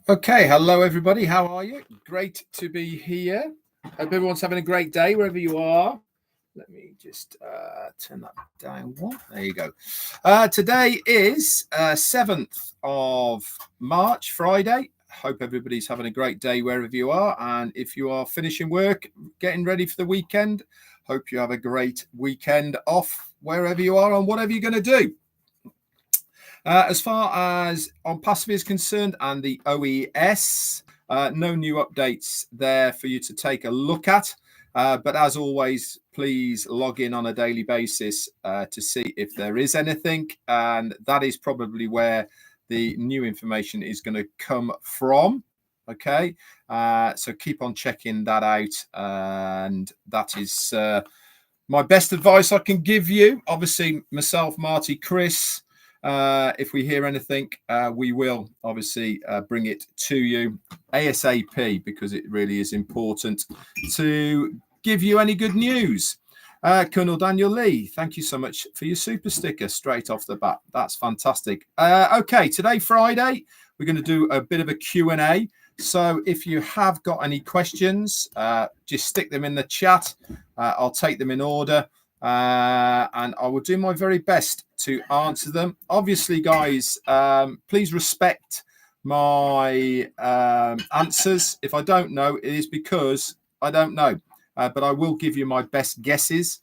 Okay, hello everybody. How are you? Great to be here. Hope everyone's having a great day wherever you are. Let me just turn that down one. There you go. Today is 7th of March, Friday. Hope everybody's having a great day wherever you are. And if you are finishing work, getting ready for the weekend, hope you have a great weekend off wherever you are and whatever you're going to do. As far as Onpassive is concerned and the OES, no new updates there for you to take a look at. But as always, please log in on a daily basis to see if there is anything. And that is probably where the new information is going to come from. Okay, so keep on checking that out. And that is my best advice I can give you. Obviously, myself, Marty, Chris, if we hear anything, we will obviously bring it to you ASAP, because it really is important to give you any good news. Colonel Daniel Lee, thank you so much for your super sticker straight off the bat. That's fantastic. Okay, today, Friday, we're going to do a bit of a Q&A. So if you have got any questions, just stick them in the chat. I'll take them in order. And I will do my very best to answer them. Obviously, guys, please respect my answers. If I don't know, it is because I don't know. But I will give you my best guesses.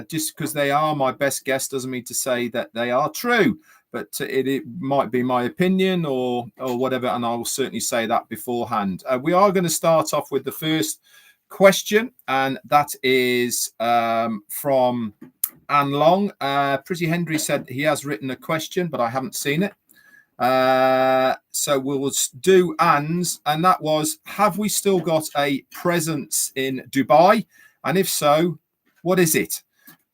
Just because they are my best guess doesn't mean to say that they are true. But it might be my opinion or whatever, and I will certainly say that beforehand. We are going to start off with the first question, and that is from Anne Long. Pretty Henry said he has written a question, but I haven't seen it. So we'll do Anne's, and that was, have we still got a presence in Dubai? And if so, what is it?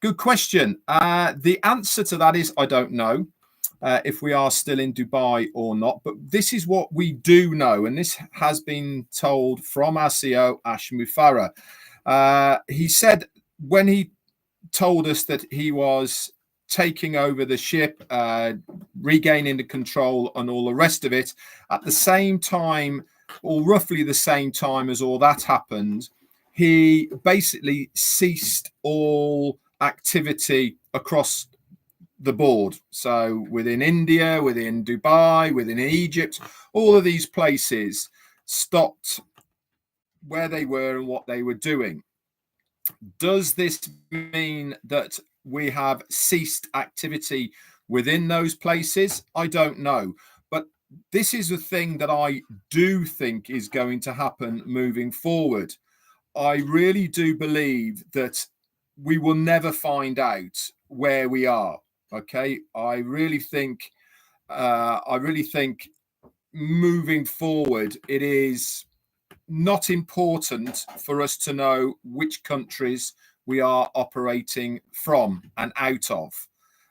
Good question. The answer to that is I don't know. If we are still in Dubai or not. But this is what we do know, and this has been told from our CEO, Ash Mufareh. He said when he told us that he was taking over the ship, regaining the control and all the rest of it, at the same time, or roughly the same time as all that happened, he basically ceased all activity across the board. So within India, within Dubai, within Egypt, all of these places stopped where they were and what they were doing. Does this mean that we have ceased activity within those places? I don't know. But this is the thing that I do think is going to happen moving forward. I really do believe that we will never find out where we are. Okay, I really think moving forward, it is not important for us to know which countries we are operating from and out of.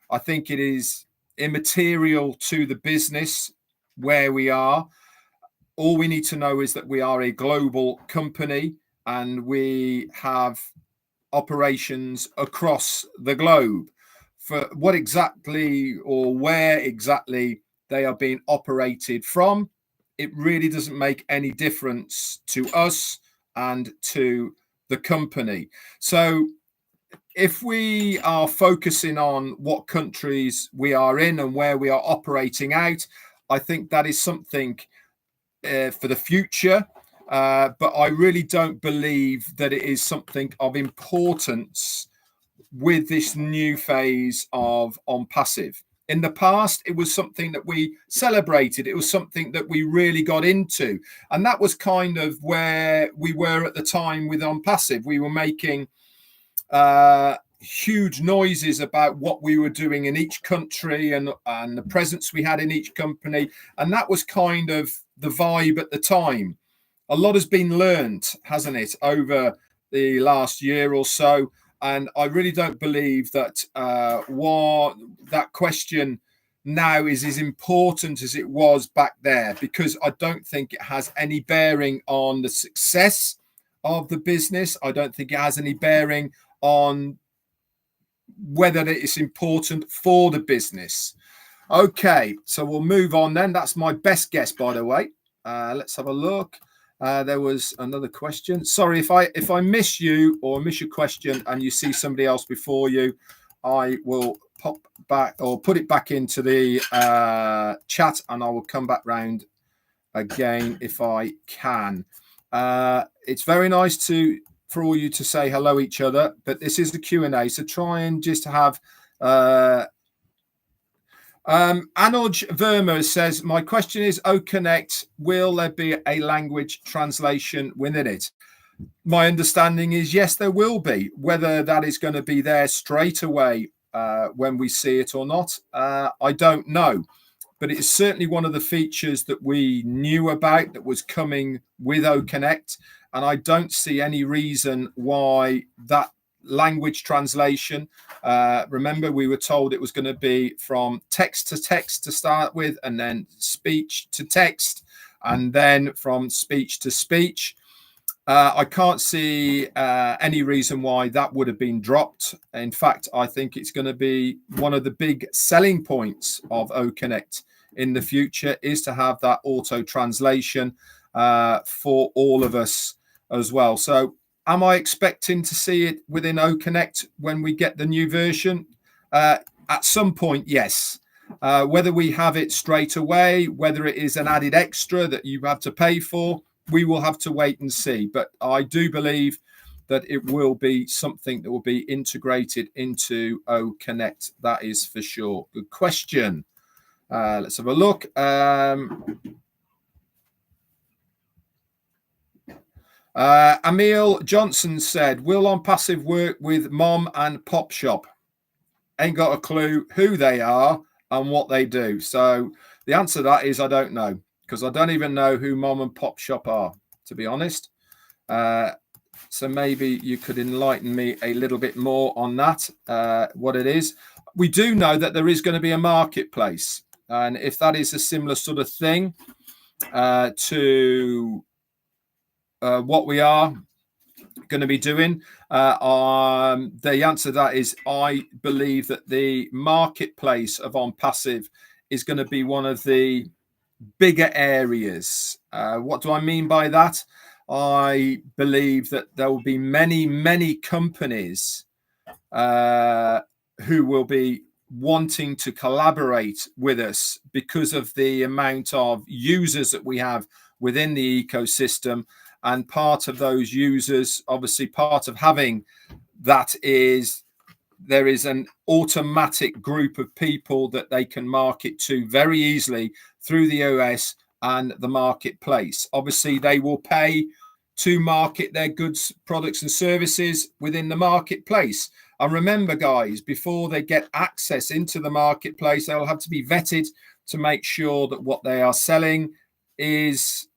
I think it is immaterial to the business where we are. All we need to know is that we are a global company and we have operations across the globe. For what exactly or where exactly they are being operated from, it really doesn't make any difference to us and to the company. So if we are focusing on what countries we are in and where we are operating out, I think that is something for the future. But I really don't believe that it is something of importance with this new phase of Onpassive. In the past, it was something that we celebrated. It was something that we really got into. And that was kind of where we were at the time with Onpassive. We were making huge noises about what we were doing in each country and the presence we had in each company. And that was kind of the vibe at the time. A lot has been learned, hasn't it, over the last year or so. And I really don't believe that that question now is as important as it was back there, because I don't think it has any bearing on the success of the business. I don't think it has any bearing on whether it's important for the business. Okay, so we'll move on then. That's my best guess, by the way. Let's have a look. There was another question. Sorry if I miss you or miss your question and you see somebody else before you, I will pop back or put it back into the chat, and I will come back round again if I can. It's very nice for all you to say hello each other, but this is the Q&A, so try and just have Anuj Verma says, my question is, OConnect, will there be a language translation within it? My understanding is yes, there will be. Whether that is going to be there straight away when we see it or not, I don't know. But it is certainly one of the features that we knew about that was coming with OConnect. And I don't see any reason why that language translation, remember we were told it was going to be from text to start with, and then speech to text, and then from speech to speech. I can't see any reason why that would have been dropped. In fact, I think it's going to be one of the big selling points of OConnect in the future, is to have that auto translation for all of us as well. So am I expecting to see it within OConnect when we get the new version? At some point, yes. Whether we have it straight away, whether it is an added extra that you have to pay for, we will have to wait and see. But I do believe that it will be something that will be integrated into OConnect. That is for sure. Good question. Let's have a look. Emil Johnson said, will Onpassive work with Mom and Pop Shop? Ain't got a clue who they are and what they do. So the answer to that is I don't know, because I don't even know who Mom and Pop Shop are, to be honest. So maybe you could enlighten me a little bit more on that, what it is. We do know that there is going to be a marketplace. And if that is a similar sort of thing to what we are going to be doing, the answer to that is I believe that the marketplace of Onpassive is going to be one of the bigger areas. What do I mean by that? I believe that there will be many companies who will be wanting to collaborate with us because of the amount of users that we have within the ecosystem. And part of those users, obviously part of having that is there is an automatic group of people that they can market to very easily through the OS and the marketplace. Obviously, they will pay to market their goods, products and services within the marketplace. And remember, guys, before they get access into the marketplace, they'll have to be vetted to make sure that what they are selling is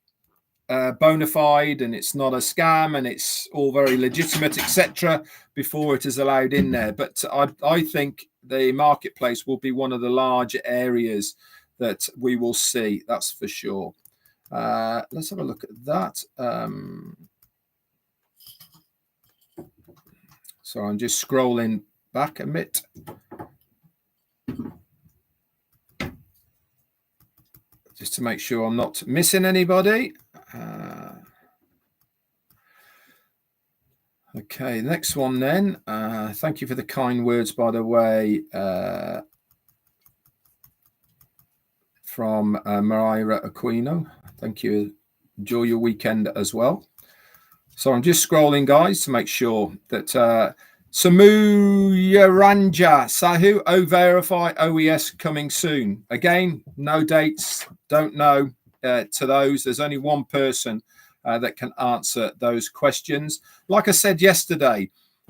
bona fide and it's not a scam and it's all very legitimate, etc., before it is allowed in there. But I think the marketplace will be one of the larger areas that we will see, that's for sure. Let's have a look at that. So I'm just scrolling back a bit. Just to make sure I'm not missing anybody. Okay, next one then. Thank you for the kind words, by the way, from Mariah Aquino. Thank you. Enjoy your weekend as well. So I'm just scrolling, guys, to make sure that Samuyaranja Sahu, O-Verify OES coming soon. Again, no dates, don't know to those. There's only one person that can answer those questions. Like I said yesterday,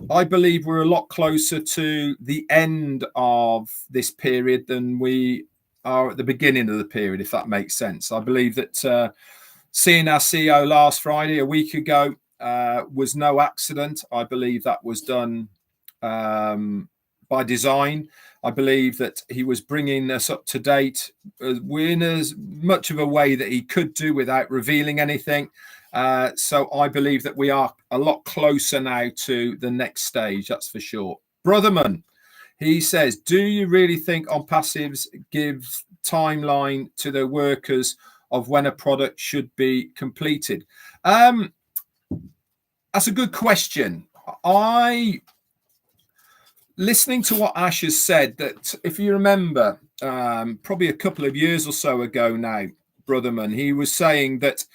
I believe we're a lot closer to the end of this period than we are at the beginning of the period, if that makes sense. I believe that seeing our CEO last Friday, a week ago, was no accident. I believe that was done by design. I believe that he was bringing us up to date in as much of a way that he could do without revealing anything. So I believe that we are a lot closer now to the next stage, that's for sure. Brotherman, he says, do you really think Onpassives give timeline to their workers of when a product should be completed? That's a good question. Listening to what Ash has said, that if you remember, probably a couple of years or so ago now, Brotherman, he was saying that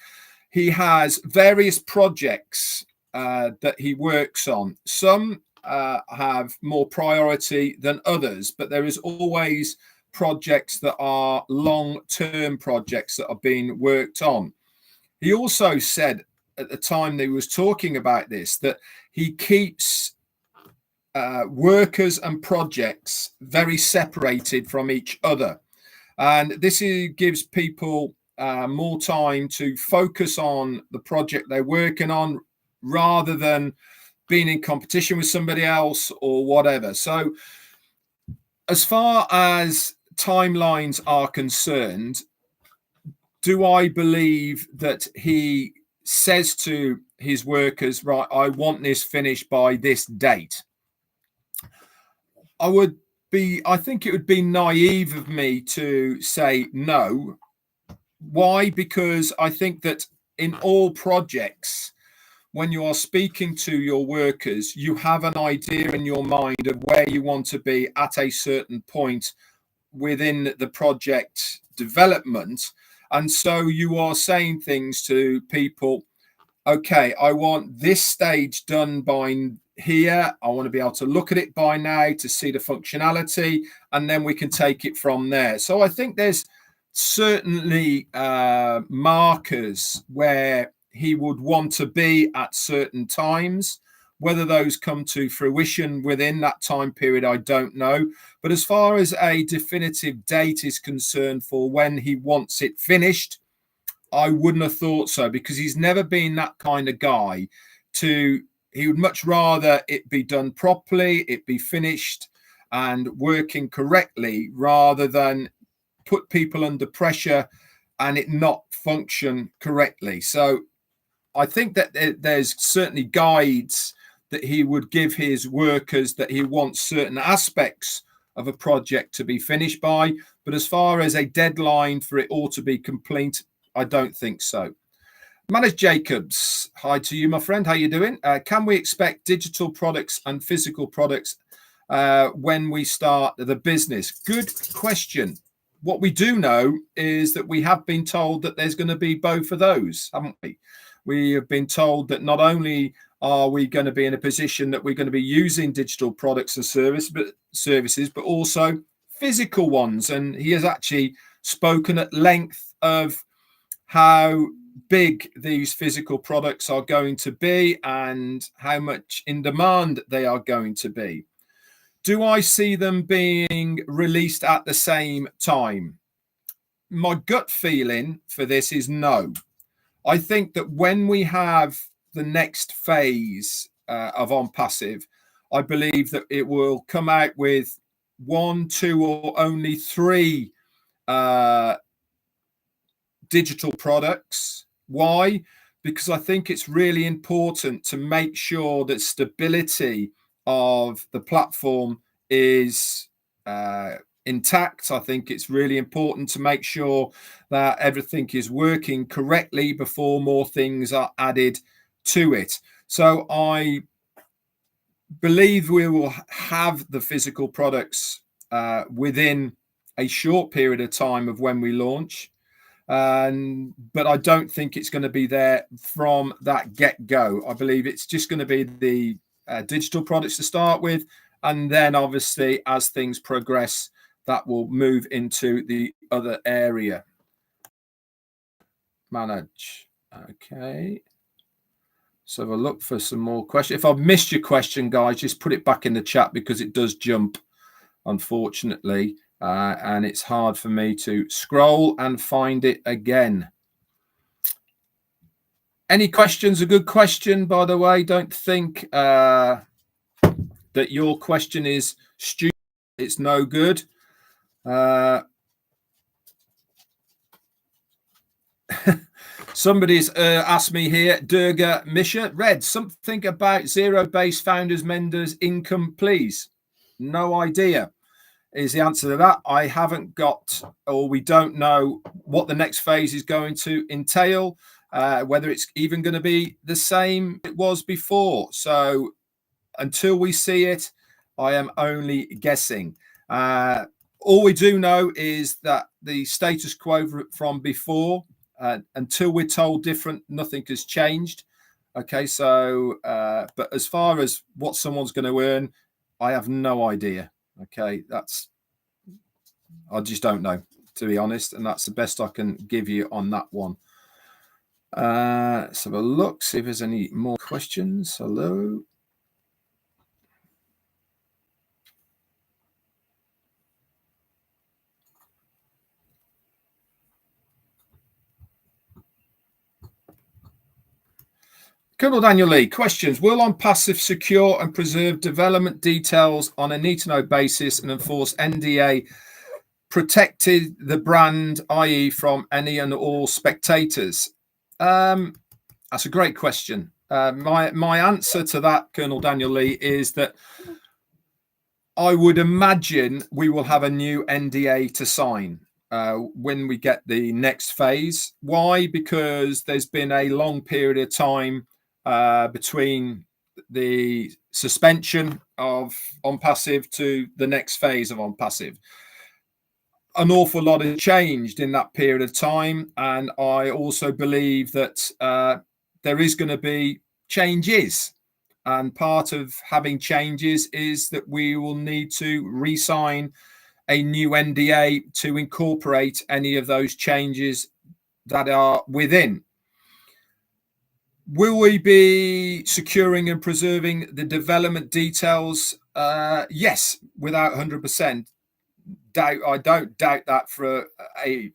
he has various projects that he works on. Some have more priority than others, but there is always projects that are long-term projects that are being worked on. He also said at the time that he was talking about this, that he keeps workers and projects very separated from each other. And this gives people more time to focus on the project they're working on rather than being in competition with somebody else or whatever. So as far as timelines are concerned, do I believe that he says to his workers, right, I want this finished by this date? I think it would be naive of me to say no. Why? Because I think that in all projects, when you are speaking to your workers, you have an idea in your mind of where you want to be at a certain point within the project development. And so you are saying things to people, okay, I want this stage done by here. I want to be able to look at it by now to see the functionality, and then we can take it from there. So I think there's certainly markers where he would want to be at certain times. Whether those come to fruition within that time period, I don't know. But as far as a definitive date is concerned for when he wants it finished, I wouldn't have thought so, because he's never been that kind of guy. He would much rather it be done properly, it be finished and working correctly, rather than put people under pressure and it not function correctly. So I think that there's certainly guides that he would give his workers that he wants certain aspects of a project to be finished by. But as far as a deadline for it all to be complete, I don't think so. Manage Jacobs, hi to you, my friend. How you doing? Can we expect digital products and physical products when we start the business? Good question. What we do know is that we have been told that there's going to be both of those, haven't we? We have been told that not only are we going to be in a position that we're going to be using digital products and services, but also physical ones. And he has actually spoken at length of how big these physical products are going to be and how much in demand they are going to be. Do I see them being released at the same time? My gut feeling for this is no. I think that when we have the next phase of Onpassive, I believe that it will come out with 1, 2, or only 3 digital products. Why? Because I think it's really important to make sure that stability of the platform is intact. I think it's really important to make sure that everything is working correctly before more things are added to it. So I believe we will have the physical products within a short period of time of when we launch. But I don't think it's going to be there from that get-go. I believe it's just going to be the digital products to start with, and then obviously as things progress, that will move into the other area. Manage. Okay. So have a look for some more questions. If I've missed your question, guys, just put it back in the chat, because it does jump, unfortunately. And it's hard for me to scroll and find it again. Any questions? A good question, by the way. Don't think that your question is stupid. It's no good. Somebody's asked me here, Durga Misha, Red, something about zero-based founders, menders income, please. No idea. is the answer to that. I haven't got, or we don't know what the next phase is going to entail, whether it's even going to be the same it was before. So until we see it, I am only guessing. All we do know is that the status quo from before, until we're told different, nothing has changed. Okay, so, but as far as what someone's going to earn, I have no idea. Okay, I just don't know, to be honest, and that's the best I can give you on that one. Let's have a look, see if there's any more questions. Hello. Colonel Daniel Lee, questions. Will Onpassive secure and preserve development details on a need-to-know basis and enforce NDA protected the brand, i.e. from any and all spectators? That's a great question. My answer to that, Colonel Daniel Lee, is that I would imagine we will have a new NDA to sign when we get the next phase. Why? Because there's been a long period of time between the suspension of Onpassive to the next phase of Onpassive. An awful lot has changed in that period of time, and I also believe that there is going to be changes, and part of having changes is that we will need to re-sign a new NDA to incorporate any of those changes that are within. Will we be securing and preserving the development details? Yes, without 100%. I don't doubt that for a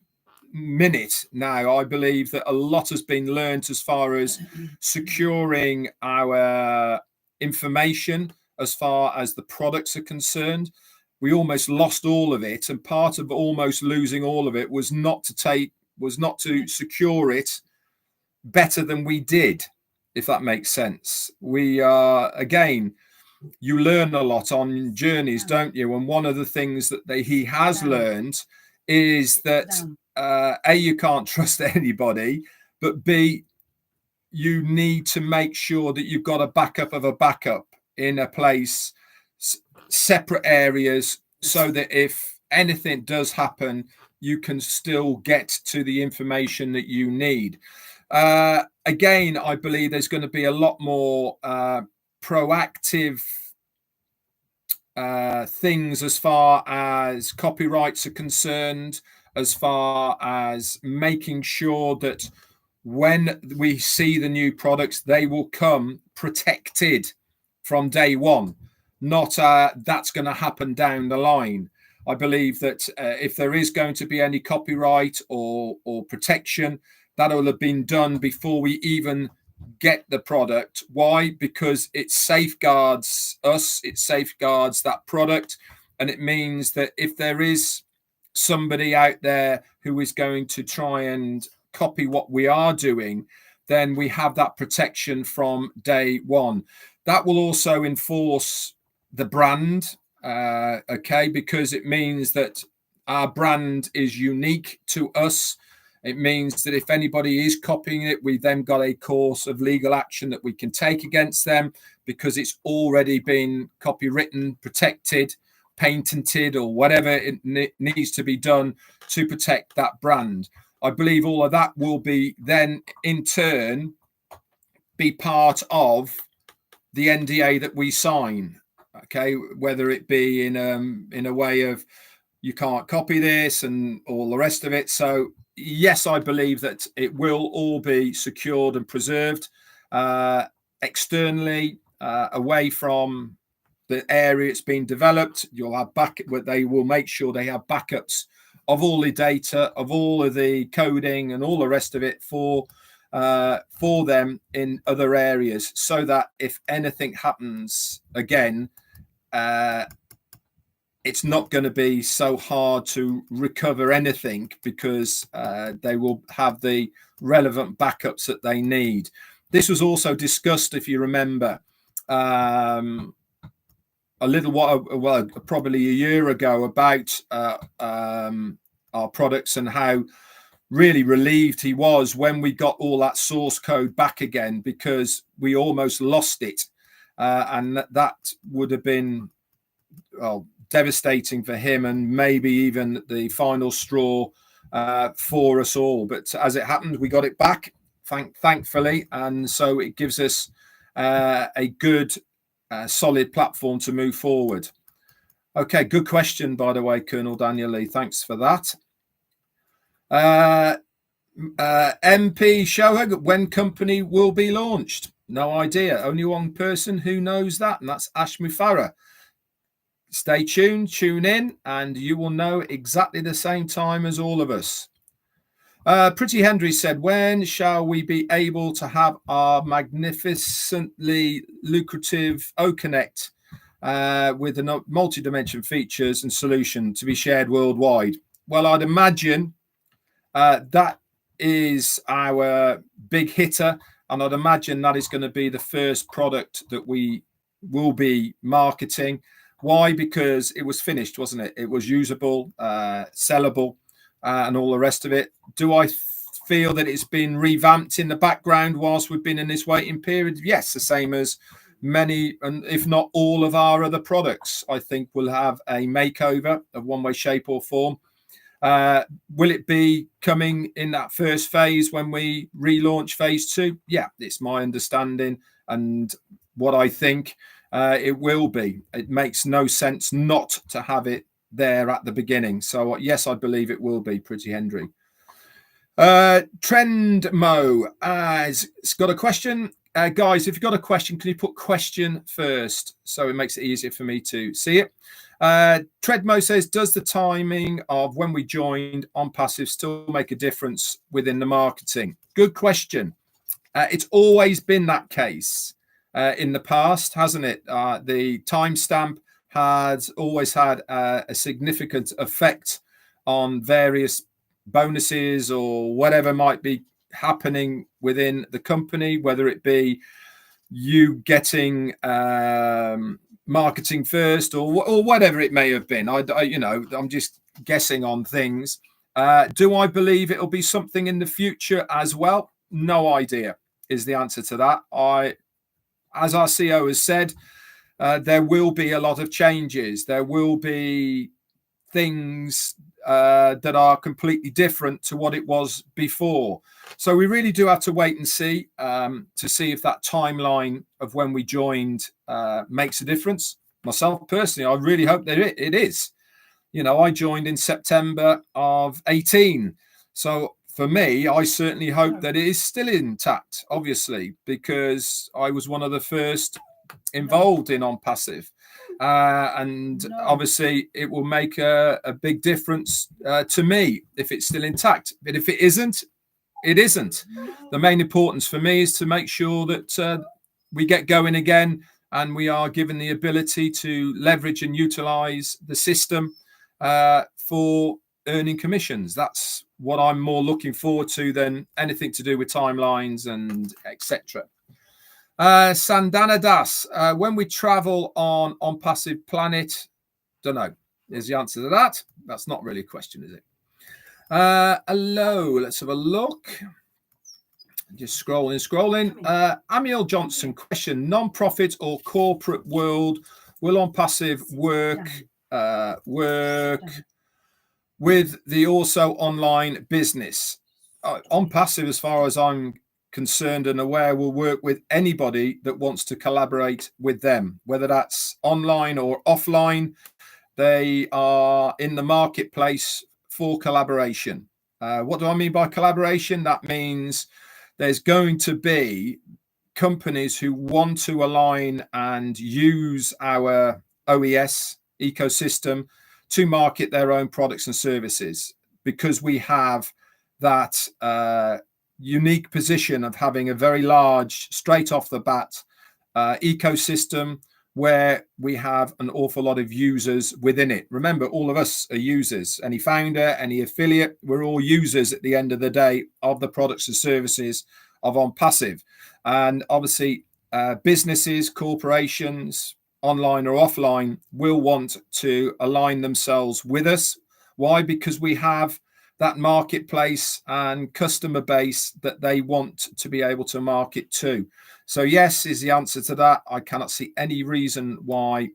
minute now. I believe that a lot has been learned as far as securing our information as far as the products are concerned. We almost lost all of it, and part of almost losing all of it was not to secure it better than we did, if that makes sense. We are, again, you learn a lot on journeys, don't you? And one of the things that he has learned is that A, you can't trust anybody, but B, you need to make sure that you've got a backup of a backup in a place, separate areas, so that if anything does happen, you can still get to the information that you need. Again, I believe there's going to be a lot more proactive things as far as copyrights are concerned, as far as making sure that when we see the new products, they will come protected from day one, not that's going to happen down the line. I believe that if there is going to be any copyright or protection, that will have been done before we even get the product. Why? Because it safeguards us, it safeguards that product, and it means that if there is somebody out there who is going to try and copy what we are doing, then we have that protection from day one. That will also enforce the brand, okay, because it means that our brand is unique to us. It means that if anybody is copying it, we've then got a course of legal action that we can take against them, because it's already been copywritten, protected, patented, or whatever it needs to be done to protect that brand. I believe all of that will be then in turn be part of the NDA that we sign. Okay, whether it be in a way of you can't copy this and all the rest of it. So yes, I believe that it will all be secured and preserved externally, away from the area it's been developed. You'll have they will make sure they have backups of all the data, of all of the coding and all the rest of it for them in other areas, so that if anything happens again, it's not going to be so hard to recover anything, because they will have the relevant backups that they need. This was also discussed, if you remember, a a little while, well, probably a year ago, about our products and how really relieved he was when we got all that source code back again, because we almost lost it. And that would have been, well, devastating for him, and maybe even the final straw for us all. But as it happened, we got it back, thankfully. And so it gives us a good, solid platform to move forward. Okay, good question, by the way, Colonel Daniel Lee. Thanks for that. MP Shohag, when company will be launched? No idea. Only one person who knows that, and that's Ash Mufareh. Stay tuned, tune in, and you will know exactly the same time as all of us. Pretty Henry said, when shall we be able to have our magnificently lucrative OConnect with the multi-dimension features and solution to be shared worldwide? Well, I'd imagine that is our big hitter, and I'd imagine that is going to be the first product that we will be marketing. Why? Because it was finished, wasn't it? It was usable, sellable, and all the rest of it. Do I feel that it's been revamped in the background whilst we've been in this waiting period? Yes, the same as many, and if not all, of our other products. I think will have a makeover of one way, shape, or form. Will it be coming in that first phase when we relaunch phase 2? Yeah, it's my understanding and what I think it will be. It makes no sense not to have it there at the beginning. So yes, I believe it will be, Pretty Henry. Trendmo has got a question. Guys, if you've got a question, can you put question first so it makes it easier for me to see it? Treadmo says, does the timing of when we joined Onpassive still make a difference within the marketing? Good question. It's always been that case in the past, hasn't it? The timestamp has always had a significant effect on various bonuses or whatever might be happening within the company, whether it be you getting marketing first or whatever it may have been. I'm just guessing on things. Do I believe it'll be something in the future as well? No idea is the answer to that. As our CEO has said, there will be a lot of changes. There will be things that are completely different to what it was before. So we really do have to wait and see if that timeline of when we joined makes a difference. Myself personally, I really hope that it is. I joined in September of 18. So for me, I certainly hope that it is still intact, obviously, because I was one of the first involved in Onpassive. And obviously it will make a big difference to me if it's still intact. But if it isn't, it isn't. The main importance for me is to make sure that we get going again and we are given the ability to leverage and utilize the system for earning commissions. That's what I'm more looking forward to than anything to do with timelines and etc. Sandana Das, when we travel on Onpassive Planet, don't know. Is the answer to that? That's not really a question, is it? Hello, let's have a look. Just scrolling. Amiel Johnson, question: non-profit or corporate world, will Onpassive work with the also online business? Onpassive, as far as I'm concerned and aware, will work with anybody that wants to collaborate with them, whether that's online or offline. They are in the marketplace for collaboration. What do I mean by collaboration? That means there's going to be companies who want to align and use our OES ecosystem to market their own products and services, because we have that unique position of having a very large, straight off the bat ecosystem where we have an awful lot of users within it. Remember, all of us are users. Any founder, any affiliate, we're all users at the end of the day of the products and services of Onpassive. And obviously businesses, corporations, online or offline, will want to align themselves with us. Why? Because we have that marketplace and customer base that they want to be able to market to. So yes is the answer to that. I cannot see any reason why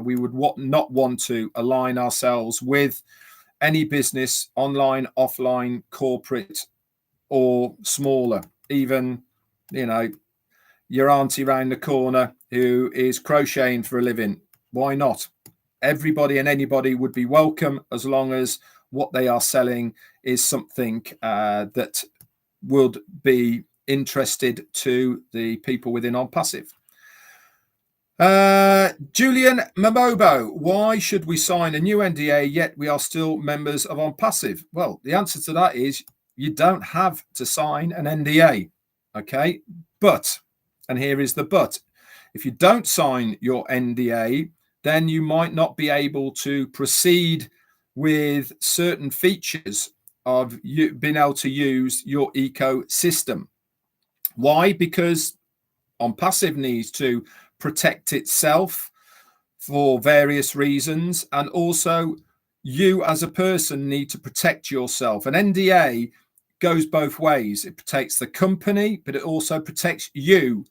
we would not want to align ourselves with any business, online, offline, corporate, or smaller. Even, you know, your auntie round the corner who is crocheting for a living. Why not? Everybody and anybody would be welcome, as long as what they are selling is something that would be interested to the people within Onpassive. Julian Mamobo, why should we sign a new NDA yet we are still members of Onpassive? Well, the answer to that is you don't have to sign an NDA. Okay, but, and here is the but, if you don't sign your NDA, then you might not be able to proceed with certain features of you being able to use your ecosystem. Why? Because Onpassive needs to protect itself for various reasons, and also you as a person need to protect yourself. An NDA goes both ways. It protects the company, but it also protects you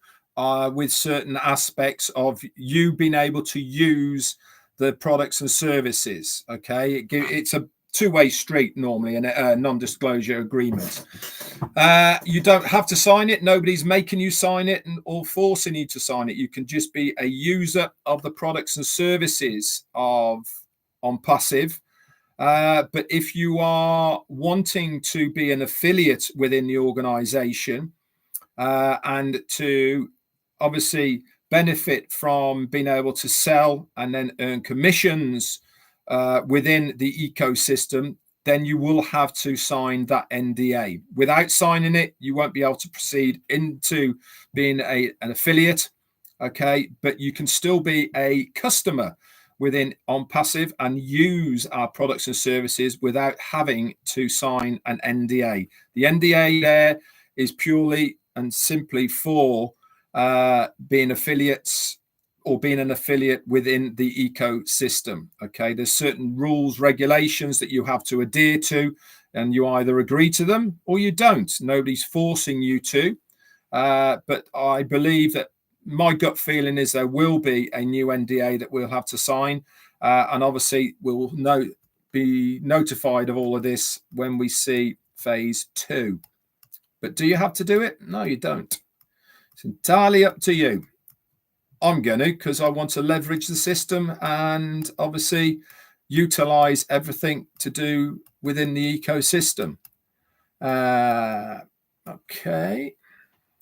with certain aspects of you being able to use the products and services. Okay, it's a two-way street normally in a non-disclosure agreement. You don't have to sign it. Nobody's making you sign it or forcing you to sign it. You can just be a user of the products and services of Onpassive. But if you are wanting to be an affiliate within the organization and to obviously benefit from being able to sell and then earn commissions within the ecosystem, then you will have to sign that NDA. Without signing it, you won't be able to proceed into being an affiliate. Okay, but you can still be a customer within Onpassive and use our products and services without having to sign an NDA. The NDA there is purely and simply for being affiliates or being an affiliate within the ecosystem. Okay, there's certain rules, regulations that you have to adhere to, and you either agree to them or you don't. Nobody's forcing you to, but I believe that my gut feeling is there will be a new NDA that we'll have to sign, and obviously we'll be notified of all of this when we see phase 2. But do you have to do it? No, you don't. It's entirely up to you. I'm going to, because I want to leverage the system and obviously utilize everything to do within the ecosystem. Okay.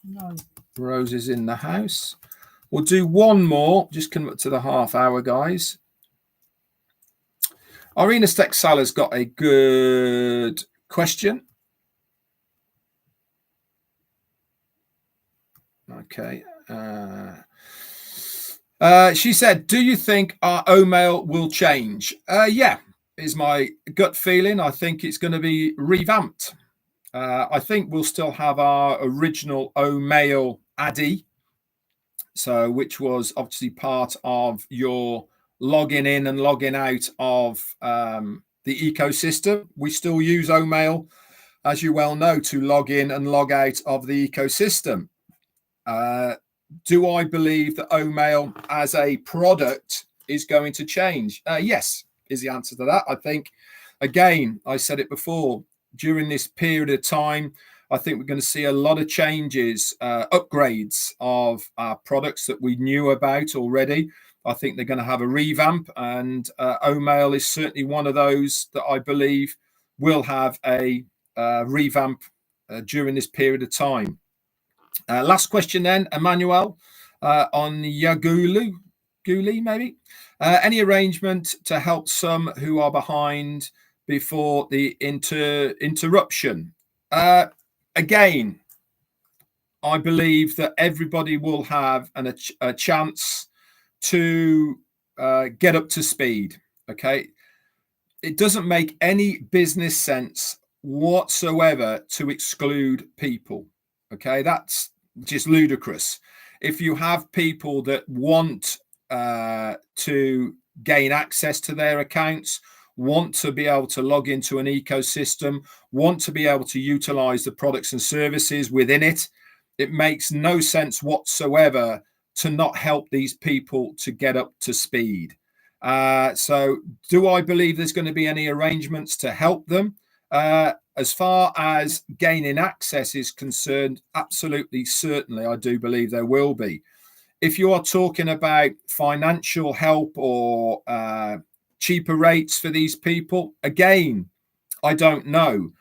No. Rose is in the house. We'll do one more. Just come up to the half hour, guys. Irina Stexala's got a good question. Okay. She said, do you think our O-mail will change? Yeah, is my gut feeling. I think it's going to be revamped. I think we'll still have our original O-mail addy, so which was obviously part of your logging in and logging out of the ecosystem. We still use O-mail, as you well know, to log in and log out of the ecosystem. Do I believe that O-mail as a product is going to change? Yes, is the answer to that. I think, again, I said it before, during this period of time, I think we're going to see a lot of changes, upgrades of our products that we knew about already. I think they're going to have a revamp, and O-mail is certainly one of those that I believe will have a revamp during this period of time. Last question then, Emmanuel, on Yagulu, maybe. Any arrangement to help some who are behind before the interruption? Again, I believe that everybody will have a chance to get up to speed. Okay, it doesn't make any business sense whatsoever to exclude people. Okay, that's just ludicrous. If you have people that want to gain access to their accounts, want to be able to log into an ecosystem, want to be able to utilize the products and services within it. It makes no sense whatsoever to not help these people to get up to speed. So do I believe there's going to be any arrangements to help them? As far as gaining access is concerned, absolutely, certainly, I do believe there will be. If you are talking about financial help or cheaper rates for these people, again, I don't know.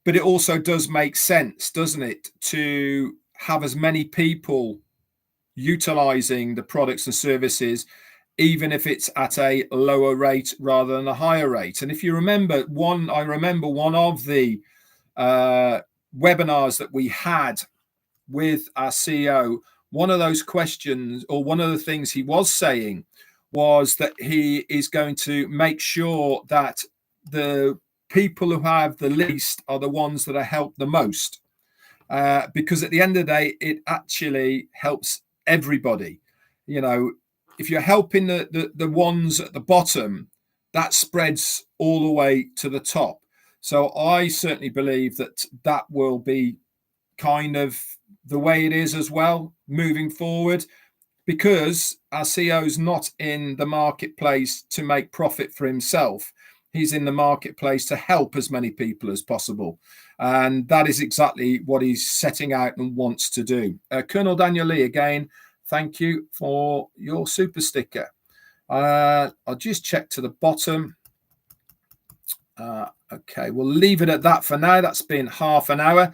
But it also does make sense, doesn't it, to have as many people utilizing the products and services, even if it's at a lower rate rather than a higher rate. And if you remember, I remember one of the webinars that we had with our CEO, one of those questions, or one of the things he was saying, was that he is going to make sure that the people who have the least are the ones that are helped the most, because at the end of the day, it actually helps everybody. You know, if you're helping the ones at the bottom, that spreads all the way to the top. So I certainly believe that that will be kind of the way it is as well moving forward, because our CEO is not in the marketplace to make profit for himself. He's in the marketplace to help as many people as possible. And that is exactly what he's setting out and wants to do. Colonel Daniel Lee, again, thank you for your super sticker. I'll just check to the bottom. Okay, we'll leave it at that for now. That's been half an hour.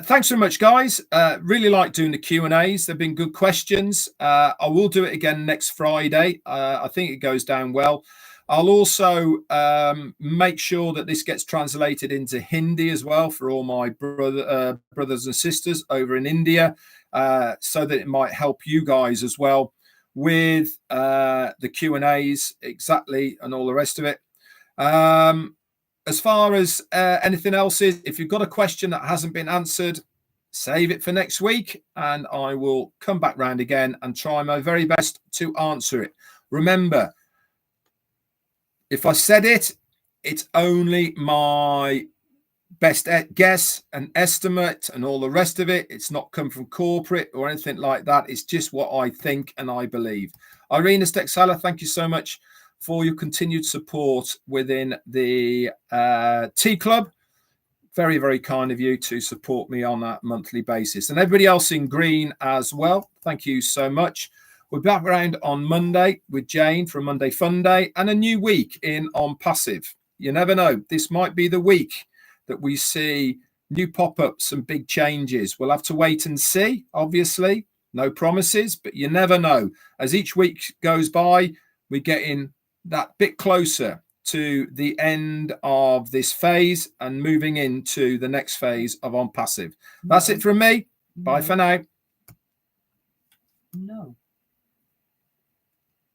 Thanks so much, guys. Really like doing the Q&As. They've been good questions. I will do it again next Friday. I think it goes down well. I'll also make sure that this gets translated into Hindi as well for all my brothers and sisters over in India, so that it might help you guys as well with the Q&As exactly and all the rest of it. As far as anything else is, if you've got a question that hasn't been answered, save it for next week and I will come back round again and try my very best to answer it. Remember, if I said it, it's only my best guess and estimate and all the rest of it. It's not come from corporate or anything like that. It's just what I think and I believe. Irina Stexala, thank you so much for your continued support within the T Club. Very, very kind of you to support me on that monthly basis. And everybody else in green as well, thank you so much. We're back around on Monday with Jane for a Monday Fun Day and a new week in Onpassive. You never know. This might be the week that we see new pop-ups and big changes. We'll have to wait and see, obviously. No promises, but you never know. As each week goes by, we're getting that bit closer to the end of this phase and moving into the next phase of Onpassive. That's it from me. Bye for now. No.